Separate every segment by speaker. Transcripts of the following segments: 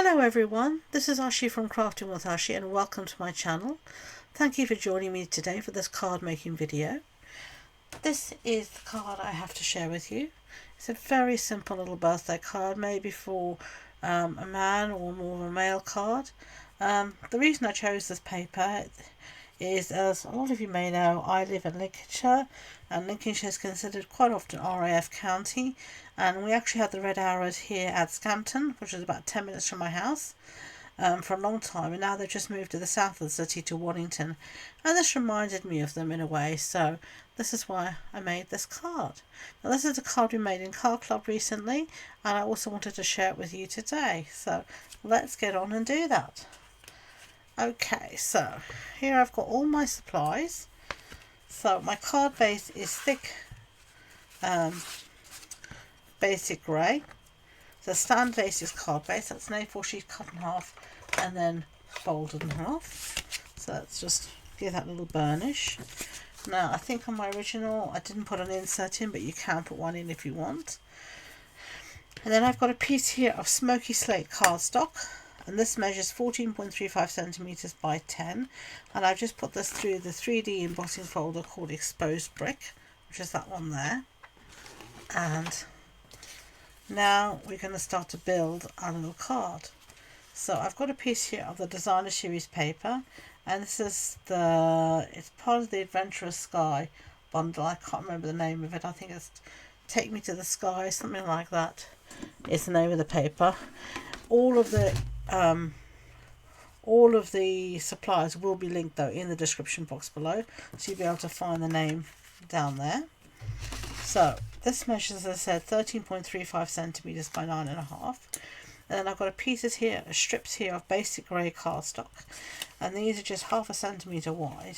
Speaker 1: Hello everyone, this is Ashee from Crafting with Ashee and welcome to my channel. Thank you for joining me today for this card making video. This is the card I have to share with you. It's a very simple little birthday card, maybe for a man or more of a male card. The reason I chose this paper is, as a lot of you may know, I live in Lincolnshire, and Lincolnshire is considered quite often RAF county, and we actually had the Red Arrows here at Scampton, which is about 10 minutes from my house, for a long time, and now they've just moved to the south of the city to Waddington, and this reminded me of them in a way, so this is why I made this card. Now this is a card we made in Card Club recently, and I also wanted to share it with you today, so let's get on and do that. Okay, so here I've got all my supplies. So my card base is thick basic grey. So standard basic card base, that's an A4 sheet cut in half and then folded in half. So let's just give that a little burnish. Now I think on my original I didn't put an insert in, but you can put one in if you want. And then I've got a piece here of smoky slate cardstock. And this measures 14.35 centimeters by 10, and I've just put this through the 3D embossing folder called Exposed Brick, which is that one there. And now we're going to start to build our little card. So I've got a piece here of the Designer Series paper, and this is it's part of the Adventurous Sky bundle. I can't remember the name of it. I think it's Take Me to the Sky, something like that is the name of the paper. All of the supplies will be linked though in the description box below, so you'll be able to find the name down there. So this measures, as I said, 13.35 centimeters by 9.5. And then I've got pieces here, strips here of basic grey cardstock, and these are just 0.5 centimeter wide.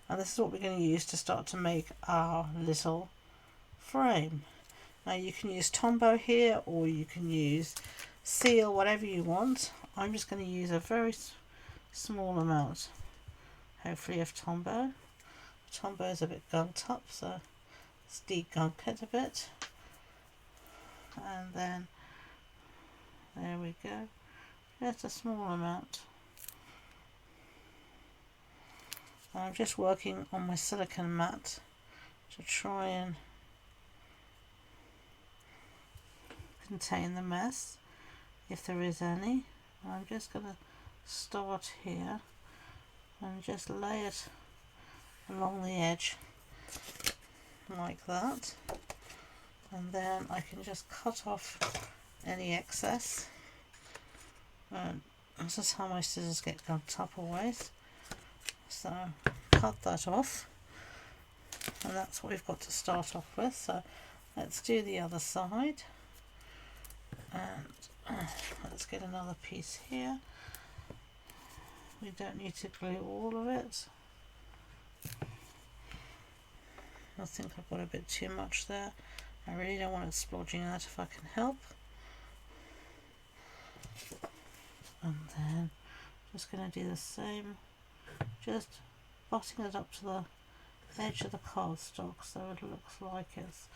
Speaker 1: And this is what we're going to use to start to make our little frame. Now you can use Tombow here, or you can use seal, whatever you want. I'm just going to use a very small amount, hopefully, of Tombow. Tombow is a bit gunked up, so let's de-gunk it a bit. And then, there we go, just a small amount. And I'm just working on my silicone mat to try and contain the mess, if there is any. I'm just going to start here and just lay it along the edge like that, and then I can just cut off any excess. And this is how my scissors get gunked up always, so cut that off, and that's what we've got to start off with. So let's do the other side, and let's get another piece here. We don't need to glue all of it. I think I've got a bit too much there. I really don't want it splodging out if I can help. And then just going to do the same, just butting it up to the edge of the cardstock so it looks like it's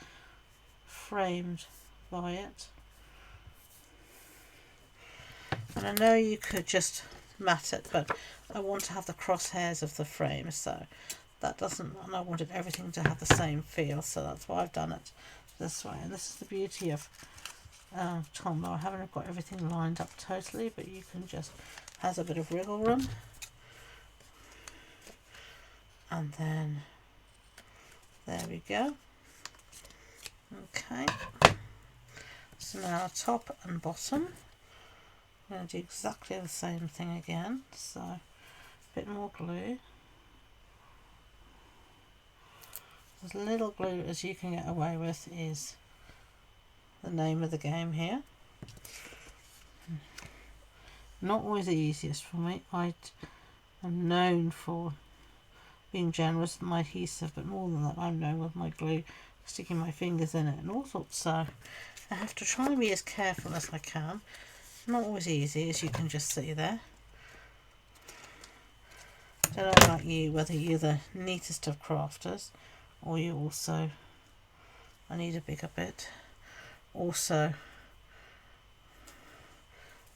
Speaker 1: framed by it. And I know you could just mat it, but I want to have the crosshairs of the frame, so that doesn't, and I wanted everything to have the same feel, so that's why I've done it this way. And this is the beauty of Tombow. I haven't got everything lined up totally, but you can just, has a bit of wriggle room. And then there we go. Okay, so now top and bottom, I'm going to do exactly the same thing again. So a bit more glue, as little glue as you can get away with is the name of the game here. Not always the easiest for me. I am known for being generous with my adhesive, but more than that I'm known with my glue, sticking my fingers in it and all sorts, so I have to try and be as careful as I can. Not always easy, as you can just see there. I don't know about you, whether you're the neatest of crafters, or you also, I need a bigger bit, also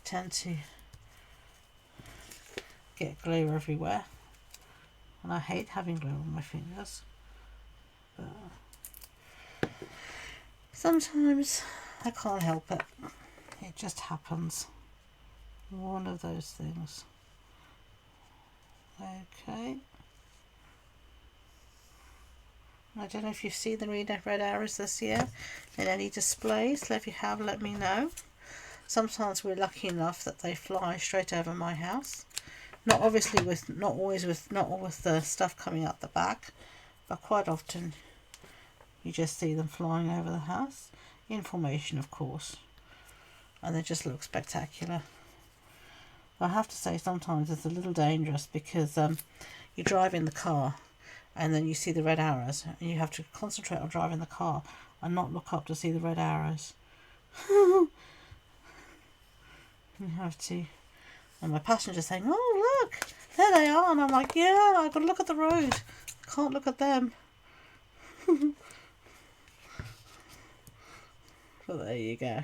Speaker 1: tend to get glue everywhere, and I hate having glue on my fingers, but sometimes I can't help it. It just happens. One of those things. Okay. I don't know if you've seen the red arrows this year in any displays. So if you have, let me know. Sometimes we're lucky enough that they fly straight over my house. Not all with the stuff coming out the back, but quite often you just see them flying over the house in formation, of course, and they just look spectacular. I have to say sometimes it's a little dangerous because you drive in the car and then you see the red arrows and you have to concentrate on driving the car and not look up to see the red arrows. You have to. And my passenger's saying, "Oh, look, there they are." And I'm like, "Yeah, I've got to look at the road. I can't look at them." But there you go.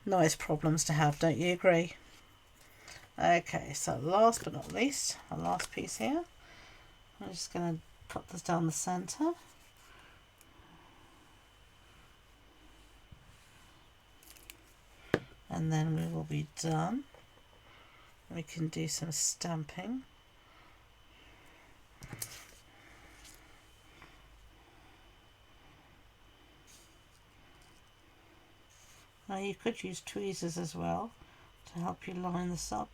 Speaker 1: Nice problems to have, don't you agree? Okay, so last but not least, our last piece here. I'm just going to put this down the centre. And then we will be done. We can do some stamping. Now you could use tweezers as well to help you line this up.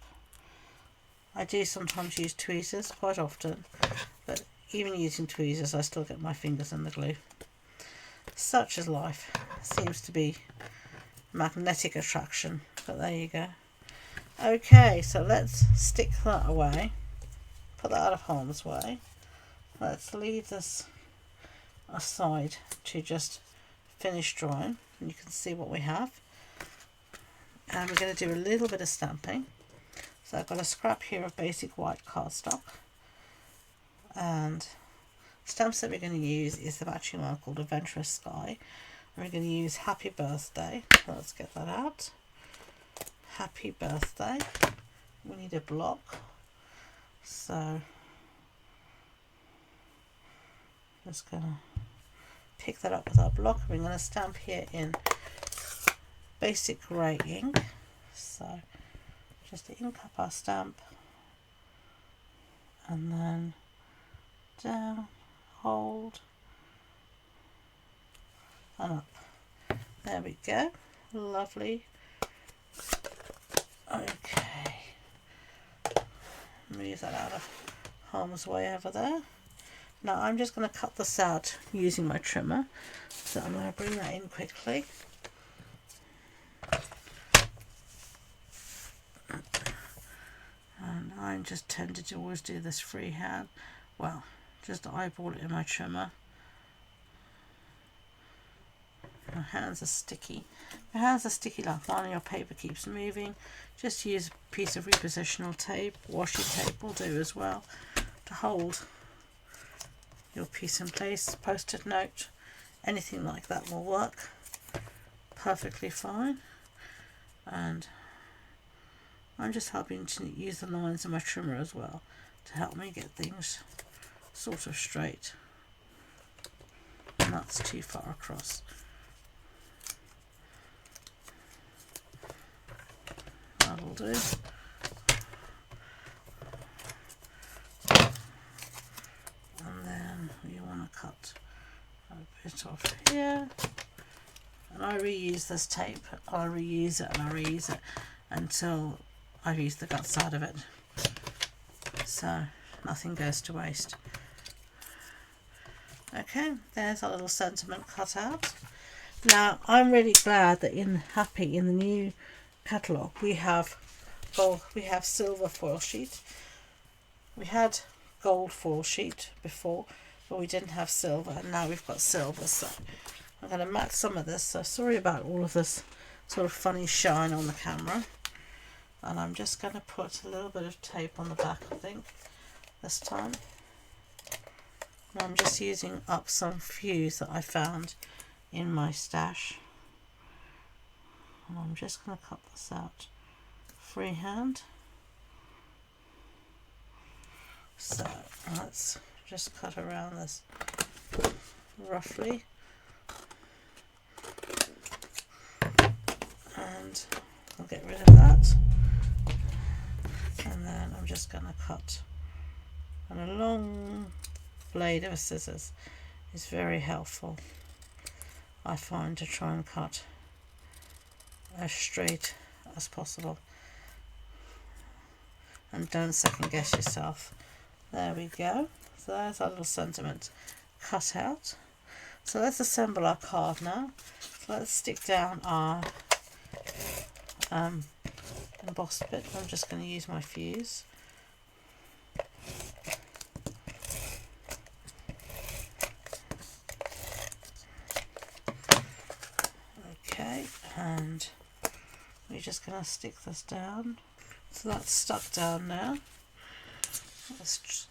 Speaker 1: I do sometimes use tweezers, quite often, but even using tweezers I still get my fingers in the glue. Such is life. Seems to be magnetic attraction, but there you go. Okay, so let's stick that away, put that out of harm's way. Let's leave this aside to just finish drawing, and you can see what we have. And we're going to do a little bit of stamping. So I've got a scrap here of basic white cardstock, and stamps that we're going to use is the matching one called Adventurous Sky. And we're going to use Happy Birthday. Let's get that out. Happy Birthday. We need a block, so just going to pick that up with our block. We're going to stamp here in basic grey ink, so just ink up our stamp and then down, hold and up. There we go, lovely. Okay, move that out of harm's way over there. Now I'm just going to cut this out using my trimmer, so I'm going to bring that in quickly. And I'm just tended to always do this freehand. Well, just eyeball it in my trimmer. My hands are sticky. My hands are sticky like mine, and your paper keeps moving. Just use a piece of repositional tape, washi tape will do as well, to hold your piece in place. Post-it note, anything like that will work perfectly fine. And I'm just helping to use the lines in my trimmer as well to help me get things sort of straight. And that's too far across. That'll do. And then you want to cut a bit off here. And I reuse this tape. I'll reuse it and I'll reuse it until I've used the guts out of it, so nothing goes to waste. Okay, there's our little sentiment cut out. Now I'm really glad that in the new catalogue we have silver foil sheet. We had gold foil sheet before, but we didn't have silver, and now we've got silver, so I'm going to match some of this. So sorry about all of this sort of funny shine on the camera. And I'm just going to put a little bit of tape on the back, I think, this time. And I'm just using up some fuse that I found in my stash. And I'm just going to cut this out freehand. So let's just cut around this roughly, and I'll get rid of that, and then I'm just going to cut. And a long blade of scissors is very helpful, I find, to try and cut as straight as possible, and don't second guess yourself. There we go. So there's our little sentiment cut out. So let's assemble our card now. So let's stick down our embossed bit. I'm just going to use my fuse. Okay, and we're just going to stick this down. So that's stuck down now. Let's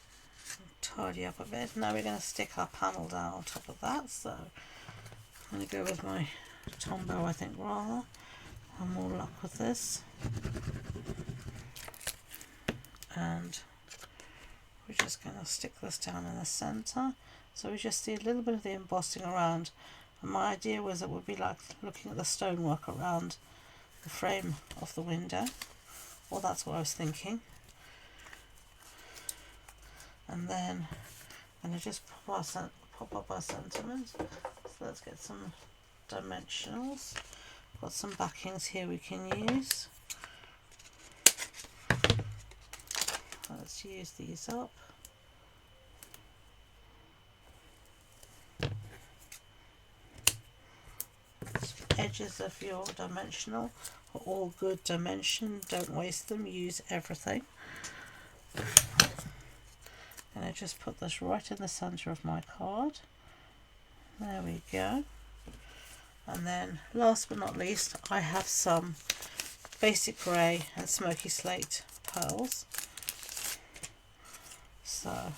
Speaker 1: tidy up a bit. Now we're going to stick our panel down on top of that. So I'm going to go with my Tombow, I think, rather. And more luck with this. And we're just going to stick this down in the centre. So we just see a little bit of the embossing around. And my idea was it would be like looking at the stonework around the frame of the window. Well, that's what I was thinking. And then I'm going to just pop up our sentiment. So let's get some dimensionals. Got some backings here we can use. Let's use these up. Edges of your dimensional are all good dimension. Don't waste them. Use everything. And I just put this right in the center of my card. There we go. And then last but not least, I have some basic grey and smoky slate pearls. So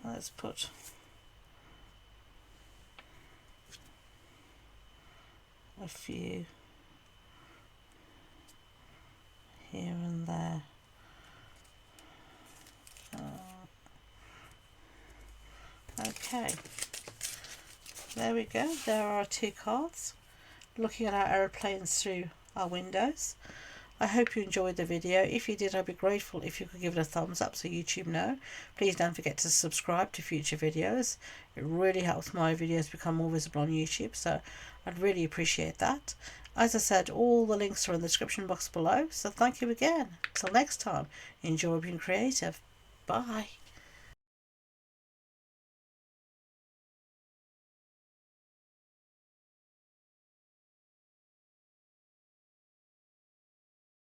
Speaker 1: let's put a few here and there. Okay, there we go. There are our two cards looking at our aeroplanes through our windows. I hope you enjoyed the video. If you did, I'd be grateful if you could give it a thumbs up so YouTube know. Please don't forget to subscribe to future videos. It really helps my videos become more visible on YouTube, so I'd really appreciate that. As I said, all the links are in the description box below, so thank you again. Till next time, enjoy being creative. Bye.